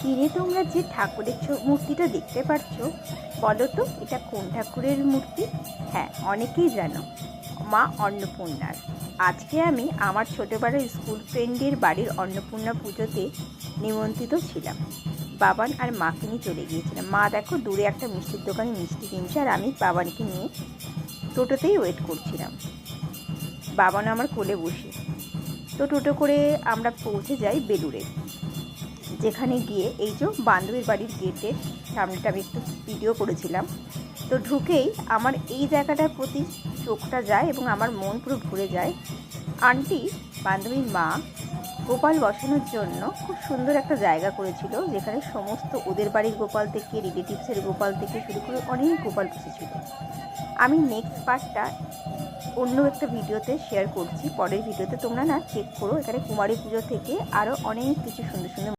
কিরে তোমরা যে ঠাকুরের মূর্তিটা দেখতে পাচ্ছ, বলো তো এটা কোন ঠাকুরের মূর্তি? হ্যাঁ, অনেকেই জানো, মা অন্নপূর্ণার। আজকে আমি আমার ছোটোবেলার স্কুল ফ্রেন্ডের বাড়ির অন্নপূর্ণা পুজোতে নিমন্ত্রিত ছিলাম। বাবান আর মাকে নিয়ে চলে গিয়েছিলাম। মা দেখো দূরে একটা মিষ্টির দোকানে মিষ্টি কিনছে, আর আমি বাবানকে নিয়ে টোটোতেই ওয়েট করছিলাম। বাবান আমার কোলে বসে। তো টোটো করে আমরা পৌঁছে যাই বেলুড়ে, যেখানে গিয়ে এই যে বান্ধবীর বাড়ির গেটের সামনেটা আমি একটু ভিডিও করেছিলাম। তো ঢুকেই আমার এই জায়গাটার প্রতি চোখটা যায় এবং আমার মন পুরো ঘুরে যায়। আন্টি, বান্ধবীর মা, গোপাল বসানোর জন্য খুব সুন্দর একটা জায়গা করেছিল, যেখানে সমস্ত ওদের বাড়ির গোপাল থেকে, রিলেটিভসের গোপাল থেকে শুরু করে অনেক গোপাল বসেছিল। আমি নেক্সট পার্টটা অন্য একটা ভিডিওতে শেয়ার করছি, পরের ভিডিওতে তোমরা চেক করো। এখানে কুমারী পুজো থেকে আরও অনেক কিছু সুন্দর সুন্দর